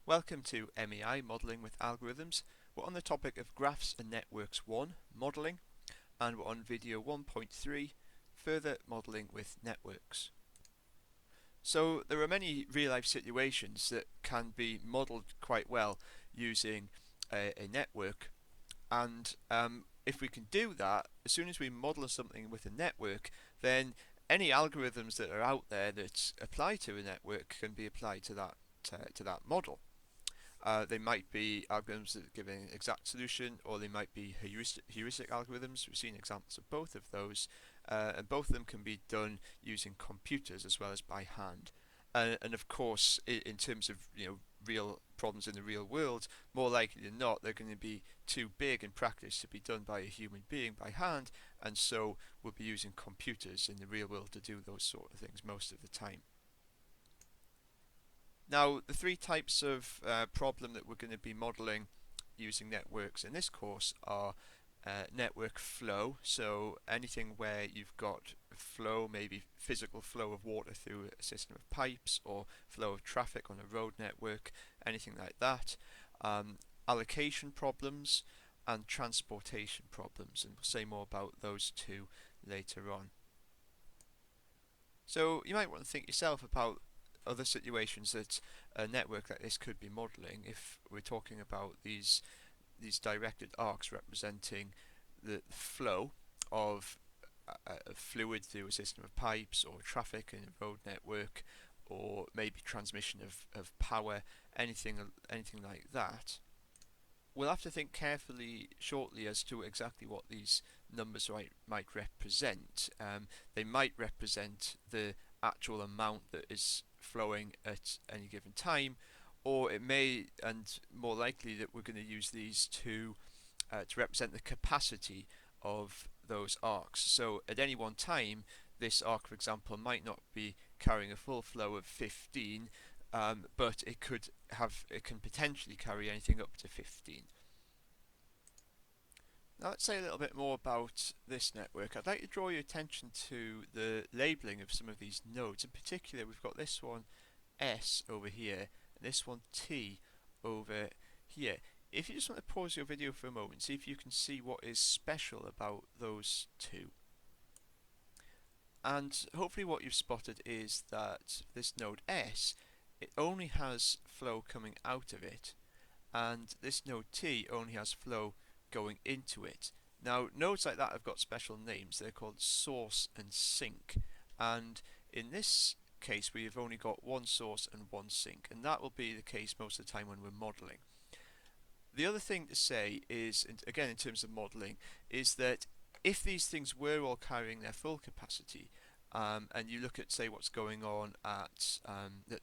Welcome to MEI Modelling with Algorithms. We're on the topic of Graphs and Networks 1, Modelling, and we're on video 1.3, Further Modelling with Networks. So there are many real-life situations that can be modelled quite well using a network, and if we can do that, as soon as we model something with a network, then any algorithms that are out there that apply to a network can be applied to that model. They might be algorithms that give an exact solution, or they might be heuristic algorithms. We've seen examples of both of those, and both of them can be done using computers as well as by hand. And of course, in terms of real problems in the real world, more likely than not, they're going to be too big in practice to be done by a human being by hand, and so we'll be using computers in the real world to do those sort of things most of the time. Now, the three types of problem that we're going to be modeling using networks in this course are network flow, so anything where you've got flow, maybe physical flow of water through a system of pipes, or flow of traffic on a road network, anything like that. Allocation problems and transportation problems, and we'll say more about those two later on. So you might want to think yourself about other situations that a network like this could be modelling if we're talking about these directed arcs representing the flow of a fluid through a system of pipes, or traffic in a road network, or maybe transmission of power, anything like that. We'll have to think carefully shortly as to exactly what these numbers might represent. They might represent the actual amount that is flowing at any given time, or it may, and more likely, that we're going to use these to represent the capacity of those arcs. So at any one time, this arc, for example, might not be carrying a full flow of 15, but it can potentially carry anything up to 15. Now let's say a little bit more about this network. I'd like to draw your attention to the labelling of some of these nodes. In particular, we've got this one S over here, and this one T over here. If you just want to pause your video for a moment, see if you can see what is special about those two. And hopefully what you've spotted is that this node S, it only has flow coming out of it, and this node T only has flow going into it. Now, nodes like that have got special names. They're called source and sink, and in this case we have only got one source and one sink, and that will be the case most of the time when we're modelling. The other thing to say is, again in terms of modelling, is that if these things were all carrying their full capacity, and you look at, say, what's going on at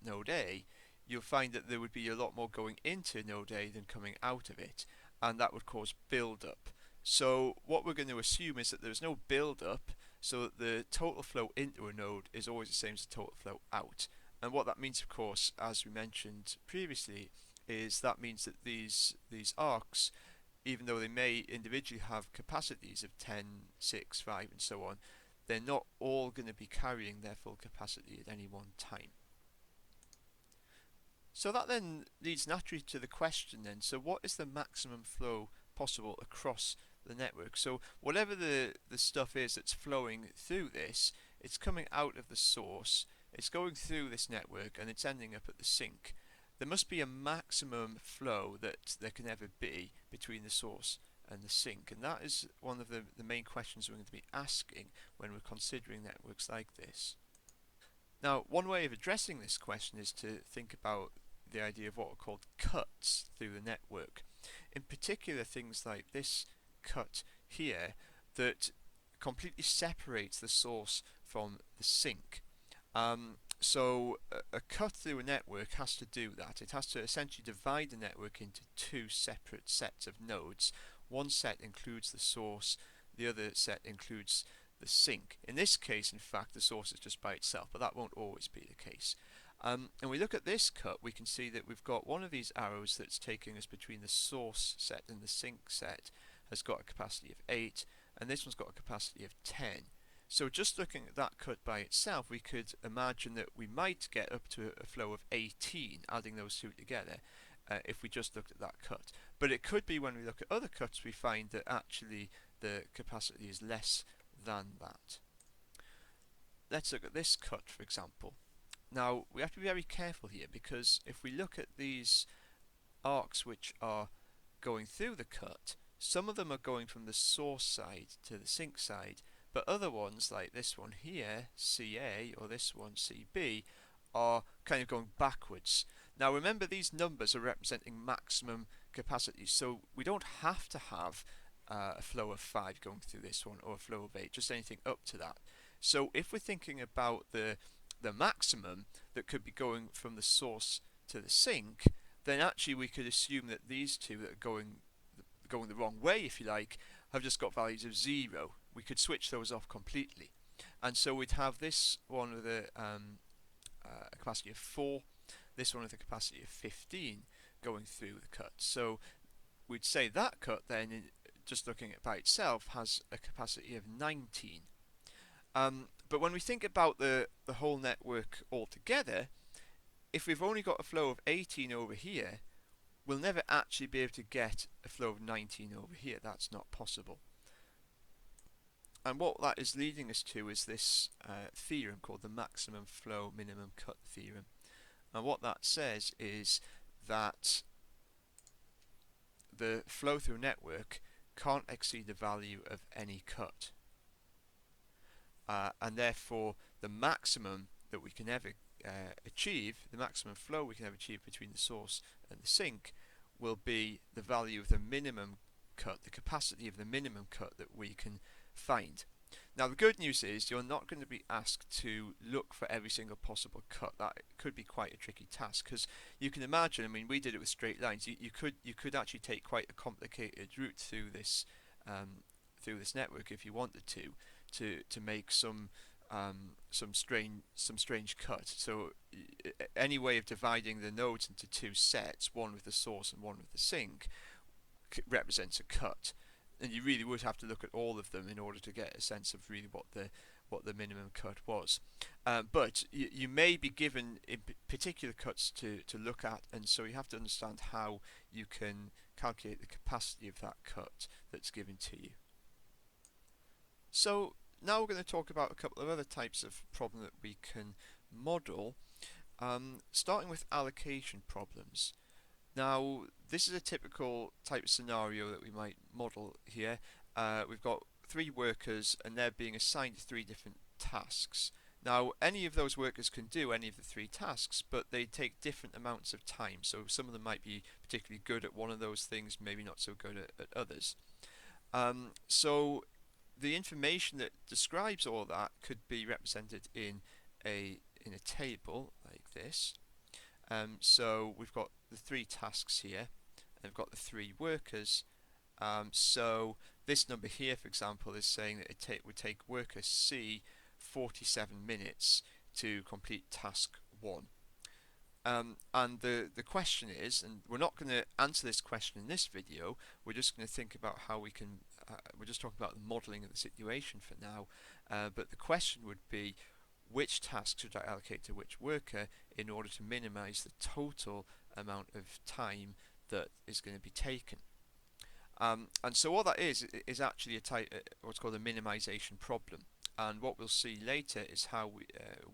node A, you'll find that there would be a lot more going into node A than coming out of it, and that would cause build-up. So what we're going to assume is that there's no build-up, so that the total flow into a node is always the same as the total flow out. And what that means, of course, as we mentioned previously, is that means that these arcs, even though they may individually have capacities of 10, 6, 5 and so on, they're not all going to be carrying their full capacity at any one time. So that then leads naturally to the question then, so what is the maximum flow possible across the network? So whatever the stuff is that's flowing through this, it's coming out of the source, it's going through this network, and it's ending up at the sink. There must be a maximum flow that there can ever be between the source and the sink, and that is one of the main questions we're going to be asking when we're considering networks like this. Now, one way of addressing this question is to think about the idea of what are called cuts through the network. In particular, things like this cut here that completely separates the source from the sink. So a cut through a network has to do that. It has to essentially divide the network into two separate sets of nodes. One set includes the source, the other set includes the sink. In this case, in fact, the source is just by itself, but that won't always be the case. And we look at this cut, we can see that we've got one of these arrows that's taking us between the source set and the sink set has got a capacity of 8, and this one's got a capacity of 10. So just looking at that cut by itself, we could imagine that we might get up to a flow of 18, adding those two together. if we just looked at that cut. But it could be when we look at other cuts we find that actually the capacity is less than that. Let's look at this cut, for example. Now we have to be very careful here, because if we look at these arcs which are going through the cut, some of them are going from the source side to the sink side, but other ones like this one here, CA, or this one, CB, are kind of going backwards. Now remember, these numbers are representing maximum capacity, so we don't have to have a flow of 5 going through this one, or a flow of 8, just anything up to that. So if we're thinking about the maximum that could be going from the source to the sink, then actually we could assume that these two that are going the wrong way, if you like, have just got values of 0. We could switch those off completely, and so we'd have this one with a capacity of 4, this one with a capacity of 15 going through the cut. So we'd say that cut then, just looking at it by itself, has a capacity of 19. But when we think about the whole network altogether, if we've only got a flow of 18 over here, we'll never actually be able to get a flow of 19 over here. That's not possible. And what that is leading us to is this theorem called the maximum flow minimum cut theorem. And what that says is that the flow through network can't exceed the value of any cut. And therefore the maximum that we can ever achieve, the maximum flow we can ever achieve between the source and the sink, will be the value of the minimum cut, the capacity of the minimum cut that we can find. Now the good news is you're not going to be asked to look for every single possible cut. That could be quite a tricky task, because you can imagine, I mean, we did it with straight lines. You could actually take quite a complicated route through this network if you wanted to make some strange cut. So any way of dividing the nodes into two sets, one with the source and one with the sink, represents a cut, and you really would have to look at all of them in order to get a sense of really what the minimum cut was. But you may be given particular cuts to look at, and so you have to understand how you can calculate the capacity of that cut that's given to you. So now we're going to talk about a couple of other types of problem that we can model, starting with allocation problems. Now this is a typical type of scenario that we might model here. We've got 3 workers and they're being assigned 3 different tasks. Now any of those workers can do any of the 3 tasks, but they take different amounts of time. So some of them might be particularly good at one of those things, maybe not so good at others. So the information that describes all that could be represented in a table like this. So we've got the 3 tasks here, and we've got the 3 workers. So this number here, for example, is saying that it would take worker C 47 minutes to complete task 1. And the question is, and we're not going to answer this question in this video, we're just going to think about how we can, we're just talking about the modelling of the situation for now, but the question would be, which task should I allocate to which worker in order to minimize the total amount of time that is going to be taken? And so what that is actually a type, what's called a minimization problem. And what we'll see later is how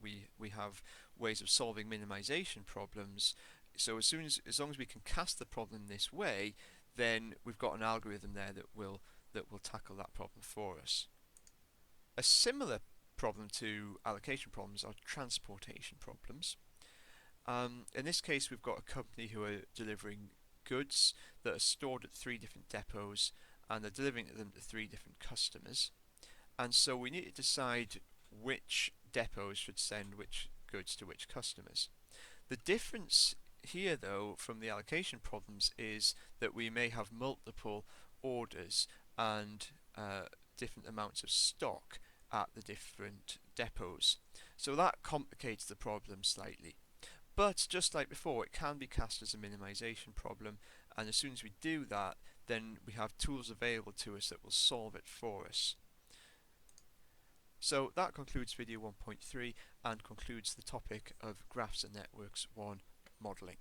we have ways of solving minimization problems. So as long as we can cast the problem this way, then we've got an algorithm there that will tackle that problem for us. A similar problem to allocation problems are transportation problems. In this case, we've got a company who are delivering goods that are stored at 3 different depots, and they're delivering them to 3 different customers. And so we need to decide which depots should send which goods to which customers. The difference here, though, from the allocation problems is that we may have multiple orders and different amounts of stock at the different depots. So that complicates the problem slightly. But just like before, it can be cast as a minimization problem, and as soon as we do that, then we have tools available to us that will solve it for us. So that concludes video 1.3 and concludes the topic of Graphs and Networks 1 modelling.